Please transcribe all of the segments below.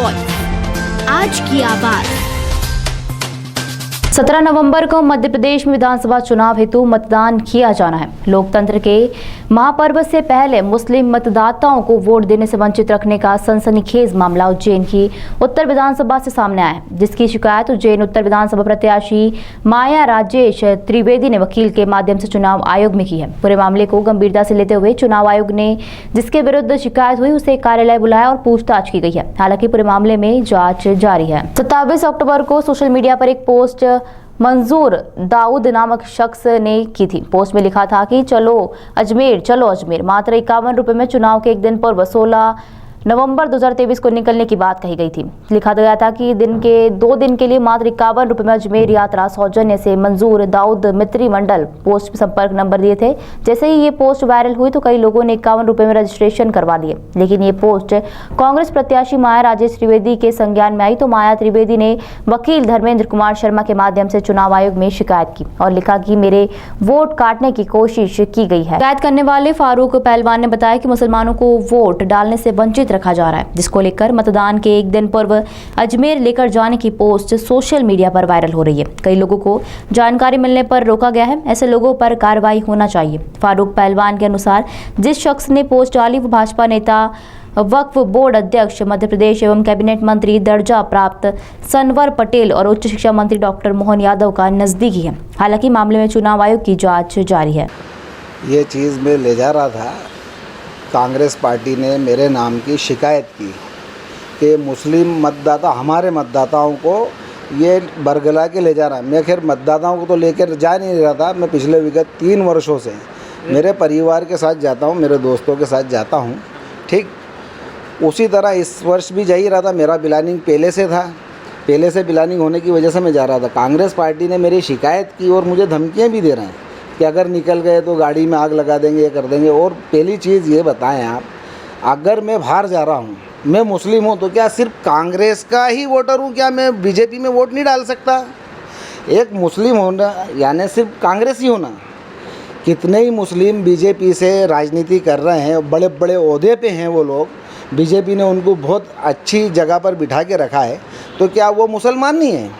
Voice, आज की आवाज। 17 नवंबर को मध्य प्रदेश में विधानसभा चुनाव हेतु मतदान किया जाना है। लोकतंत्र के महापर्व से पहले मुस्लिम मतदाताओं को वोट देने से वंचित रखने का सनसनीखेज मामला उज्जैन की उत्तर विधानसभा से सामने आया है, जिसकी शिकायत उज्जैन उत्तर विधानसभा प्रत्याशी माया राजेश त्रिवेदी ने वकील के माध्यम से चुनाव आयोग में की है। पूरे मामले को गंभीरता से लेते हुए चुनाव आयोग ने जिसके विरुद्ध शिकायत हुई उसे कार्यालय बुलाया और पूछताछ की गई है। हालांकि पूरे मामले में जांच जारी है। 27 अक्टूबर को सोशल मीडिया पर एक पोस्ट मंजूर दाऊद नामक शख्स ने की थी। पोस्ट में लिखा था कि चलो अजमेर मात्र 51 रुपए में चुनाव के एक दिन पूर्व 16 नवंबर 2023 को निकलने की बात कही गई थी। लिखा गया था कि 2 दिन के लिए मात्र 51 रुपए में अजमेर यात्रा सौजन्य से मंजूर दाऊद मित्री मंडल। पोस्ट में संपर्क नंबर दिए थे। जैसे ही ये पोस्ट वायरल हुई तो कई लोगों ने 51 रुपए में रजिस्ट्रेशन करवा लिए, लेकिन ये पोस्ट कांग्रेस प्रत्याशी माया राजेश त्रिवेदी के संज्ञान में आई तो माया त्रिवेदी ने वकील धर्मेंद्र कुमार शर्मा के माध्यम से चुनाव आयोग में शिकायत की और लिखा कि मेरे वोट काटने की कोशिश की गई है। शिकायत करने वाले फारूक पहलवान ने बताया कि मुसलमानों को वोट डालने से वंचित रखा जा रहा है, जिसको लेकर मतदान के एक दिन पूर्व अजमेर लेकर जाने की पोस्ट सोशल मीडिया पर वायरल हो रही है। कई लोगों को जानकारी मिलने पर रोका गया है। ऐसे लोगों पर कार्रवाई होना चाहिए। फारूक पहलवान के अनुसार जिस शख्स ने पोस्ट डाली वो भाजपा नेता, वक्फ बोर्ड अध्यक्ष मध्य प्रदेश एवं कैबिनेट मंत्री दर्जा प्राप्त सनवर पटेल और उच्च शिक्षा मंत्री डॉक्टर मोहन यादव का नजदीकी है। हालांकि मामले में चुनाव आयोग की जांच जारी है। ये चीज़ मैं ले जा रहा था, कांग्रेस पार्टी ने मेरे नाम की शिकायत की कि मुस्लिम मतदाता हमारे मतदाताओं को ये बरगला के ले जा रहा है। मैं खैर मतदाताओं को तो लेकर जा नहीं रहा था। मैं पिछले विगत 3 वर्षों से मेरे परिवार के साथ जाता हूँ, मेरे दोस्तों के साथ जाता हूँ। ठीक उसी तरह इस वर्ष भी जा ही रहा था। मेरा प्लानिंग पहले से प्लानिंग होने की वजह से मैं जा रहा था। कांग्रेस पार्टी ने मेरी शिकायत की और मुझे धमकियाँ भी दे रहे हैं कि अगर निकल गए तो गाड़ी में आग लगा देंगे, ये कर देंगे। और पहली चीज़ ये बताएं आप, अगर मैं बाहर जा रहा हूँ, मैं मुस्लिम हूँ, तो क्या सिर्फ कांग्रेस का ही वोटर हूँ? क्या मैं बीजेपी में वोट नहीं डाल सकता? एक मुस्लिम होना यानी सिर्फ कांग्रेस ही होना? कितने ही मुस्लिम बीजेपी से राजनीति कर रहे हैं, बड़े बड़े ओहदे पे हैं वो लोग। बीजेपी ने उनको बहुत अच्छी जगह पर बिठा के रखा है, तो क्या वो मुसलमान नहीं है?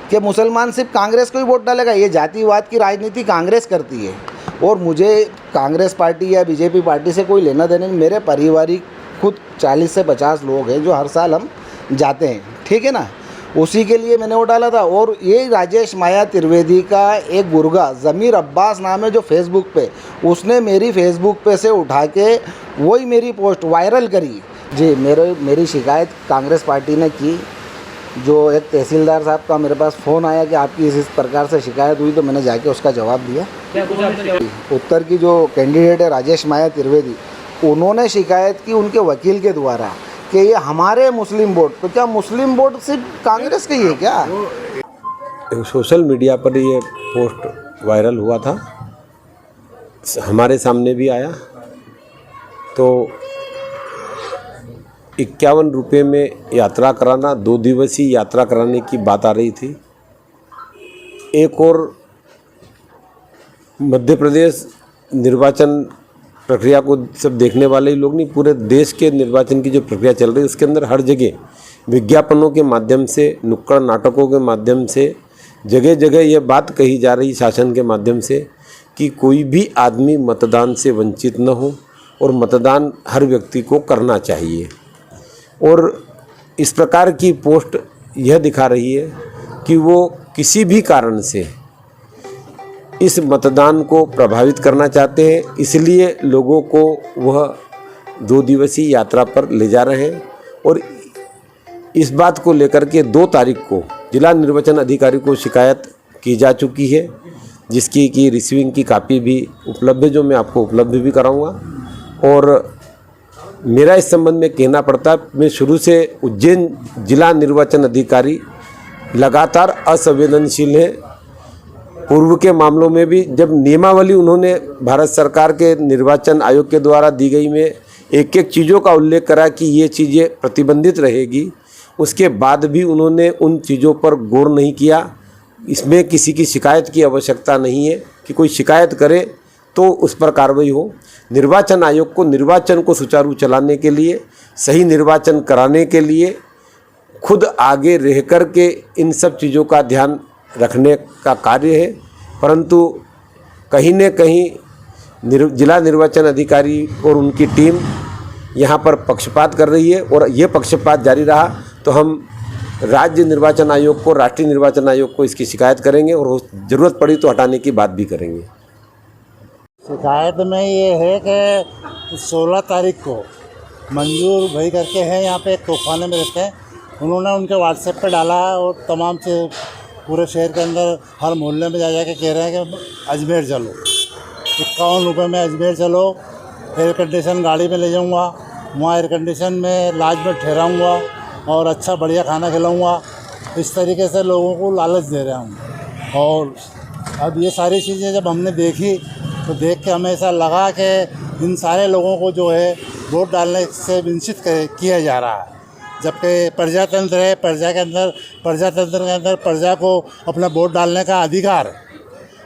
कि मुसलमान सिर्फ कांग्रेस को ही वोट डालेगा? ये जातिवाद की राजनीति कांग्रेस करती है और मुझे कांग्रेस पार्टी या बीजेपी पार्टी से कोई लेना देना नहीं। मेरे पारिवारिक खुद 40 से 50 लोग हैं जो हर साल हम जाते हैं, ठीक है ना? उसी के लिए मैंने वो डाला था। और ये राजेश माया त्रिवेदी का एक गुर्गा ज़मीर अब्बास नाम है जो फेसबुक पे, उसने मेरी फेसबुक पे से उठा के वही मेरी पोस्ट वायरल करी। जी, मेरी शिकायत कांग्रेस पार्टी ने की। जो एक तहसीलदार साहब का मेरे पास फ़ोन आया कि आपकी इस प्रकार से शिकायत हुई, तो मैंने जाके उसका जवाब दिया। उत्तर की जो कैंडिडेट है राजेश माया त्रिवेदी, उन्होंने शिकायत की उनके वकील के द्वारा कि ये हमारे मुस्लिम वोट, तो क्या मुस्लिम वोट सिर्फ कांग्रेस के ही है क्या? सोशल मीडिया पर ये पोस्ट वायरल हुआ था, हमारे सामने भी आया। तो 51 रुपये में यात्रा कराना, 2 दिवसीय यात्रा कराने की बात आ रही थी। एक और मध्य प्रदेश निर्वाचन प्रक्रिया को सब देखने वाले ही लोग नहीं, पूरे देश के निर्वाचन की जो प्रक्रिया चल रही है उसके अंदर हर जगह विज्ञापनों के माध्यम से, नुक्कड़ नाटकों के माध्यम से जगह जगह ये बात कही जा रही शासन के माध्यम से कि कोई भी आदमी मतदान से वंचित न हो और मतदान हर व्यक्ति को करना चाहिए। और इस प्रकार की पोस्ट यह दिखा रही है कि वो किसी भी कारण से इस मतदान को प्रभावित करना चाहते हैं, इसलिए लोगों को वह 2 दिवसीय यात्रा पर ले जा रहे हैं। और इस बात को लेकर के 2 तारीख को जिला निर्वाचन अधिकारी को शिकायत की जा चुकी है, जिसकी की रिसीविंग की कापी भी उपलब्ध है, जो मैं आपको उपलब्ध भी कराऊंगा। और मेरा इस संबंध में कहना पड़ता है, मैं शुरू से उज्जैन जिला निर्वाचन अधिकारी लगातार असंवेदनशील है। पूर्व के मामलों में भी जब नियमावली उन्होंने भारत सरकार के निर्वाचन आयोग के द्वारा दी गई में एक एक चीज़ों का उल्लेख करा कि ये चीज़ें प्रतिबंधित रहेगी, उसके बाद भी उन्होंने उन चीज़ों पर गौर नहीं किया। इसमें किसी की शिकायत की आवश्यकता नहीं है कि कोई शिकायत करे तो उस पर कार्रवाई हो। निर्वाचन आयोग को निर्वाचन को सुचारू चलाने के लिए, सही निर्वाचन कराने के लिए खुद आगे रह कर के इन सब चीज़ों का ध्यान रखने का कार्य है। परंतु कहीं न कहीं जिला निर्वाचन अधिकारी और उनकी टीम यहाँ पर पक्षपात कर रही है और ये पक्षपात जारी रहा तो हम राज्य निर्वाचन आयोग को, राष्ट्रीय निर्वाचन आयोग को इसकी शिकायत करेंगे और ज़रूरत पड़ी तो हटाने की बात भी करेंगे। शिकायत में ये है कि 16 तारीख को मंजूर भाई करके हैं, यहाँ पे एक तोफाने में रहते हैं, उन्होंने उनके व्हाट्सएप पे डाला है और तमाम से पूरे शहर के अंदर हर मोहल्ले में जा के कह रहे हैं कि अजमेर चलो, 51 रुपये में अजमेर चलो, एयर कंडीशन गाड़ी में ले जाऊँगा, वहाँ एयर कंडीशन में लाज में ठहराऊँगा और अच्छा बढ़िया खाना खिलाऊँगा। इस तरीके से लोगों को लालच दे रहा हूँ। और अब ये सारी चीज़ें जब हमने देखी तो देख के हमें ऐसा लगा कि इन सारे लोगों को जो है वोट डालने से वंचित किया जा रहा है, जबकि प्रजातंत्र है, प्रजातंत्र के अंदर प्रजा को अपना वोट डालने का अधिकार है,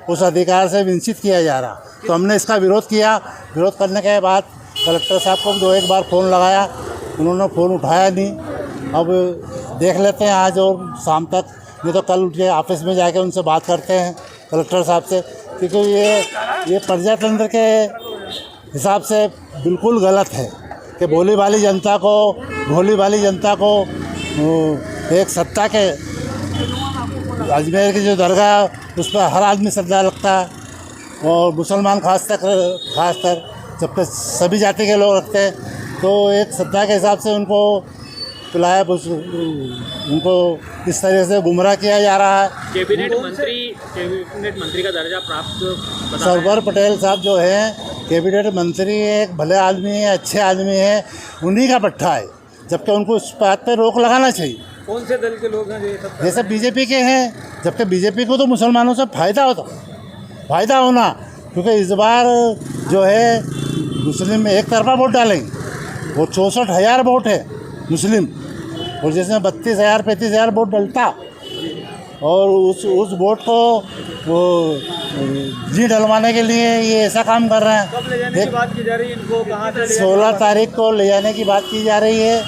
उस अधिकार से वंचित किया जा रहा। तो हमने इसका विरोध किया। विरोध करने के बाद कलेक्टर साहब को 2-1 बार फ़ोन लगाया, उन्होंने फ़ोन उठाया नहीं। अब देख लेते हैं आज और शाम तक, नहीं तो कल उठ के ऑफिस में जाके उनसे बात करते हैं कलेक्टर साहब से, क्योंकि ये प्रजातंत्र के हिसाब से बिल्कुल गलत है कि भोली भाली जनता को एक सत्ता के अजमेर की जो दरगाह उस पर हर आदमी श्रद्धा रखता है और मुसलमान खासकर जबकि सभी जाति के लोग रखते हैं, तो एक श्रद्धा के हिसाब से उनको पिलाया, उनको इस तरह से गुमराह किया जा रहा है। कैबिनेट मंत्री का दर्जा प्राप्त सरवर पटेल साहब जो हैं कैबिनेट मंत्री, एक भले आदमी है, अच्छे आदमी हैं, उन्हीं का पट्टा है, जबकि उनको उस बात पर रोक लगाना चाहिए। कौन से दल के लोग हैं जो ये सब? जैसे बीजेपी के हैं, जबकि बीजेपी को तो मुसलमानों से फ़ायदा होना, क्योंकि इस बार जो है मुस्लिम एक तरफा वोट डालेंगे, वो 64,000 वोट है मुस्लिम, और जिसमें 32,000-35,000 वोट डलता और उस वोट को वो जी डलवाने के लिए ये ऐसा काम कर रहे हैं। कब ले जाने की बात की जा रही है इनको? कहाँ से? 16 तारीख को ले जाने की बात की जा रही है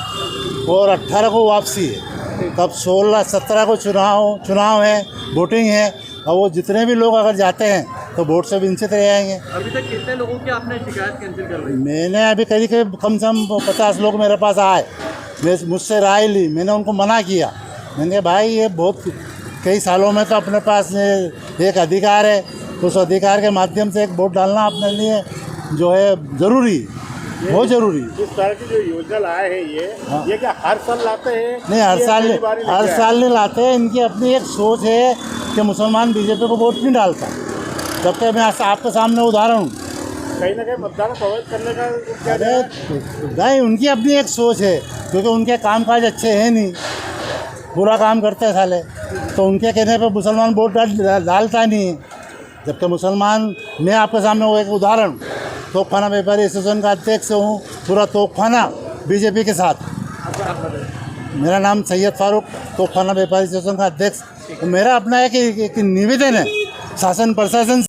और 18 को वापसी है। तब 16-17 को चुनाव है, वोटिंग है, और वो जितने भी लोग अगर जाते हैं तो वोट से वंचित रह जाएंगे। अभी तक कितने लोगों की आपने शिकायत कैंसिल कर दी? मैंने अभी करीब कम से कम 50 लोग मेरे पास आए, मुझसे राय ली, मैंने उनको मना किया। मैंने कहा भाई ये बहुत कई सालों में तो अपने पास एक अधिकार है, उस अधिकार के माध्यम से एक वोट डालना अपने लिए जो है ज़रूरी, बहुत ज़रूरी। इस तरह की जो योजना लाए हैं ये क्या हर साल लाते हैं? नहीं, हर साल नहीं लाते हैं। इनकी अपनी एक सोच है कि मुसलमान बीजेपी को वोट नहीं डालता, जबकि मैं आपके सामने उदाहरण हूँ। कहीं ना कहीं मतदान प्रभावित करने का क्या? अरे नहीं, उनकी अपनी एक सोच है, क्योंकि उनके कामकाज अच्छे हैं नहीं, बुरा काम करते हैं साले, तो उनके कहने पे मुसलमान वोट डालता नहीं है। जबकि मुसलमान, मैं आपके सामने वो एक उदाहरण, तोपखाना व्यापारी एसोसिएशन का अध्यक्ष हूँ, पूरा तोपखाना बीजेपी के साथ। मेरा नाम सैयद फारूक, तोपखाना व्यापारी एसोसिएशन का अध्यक्ष। मेरा अपना है कि निवेदन है शासन प्रशासन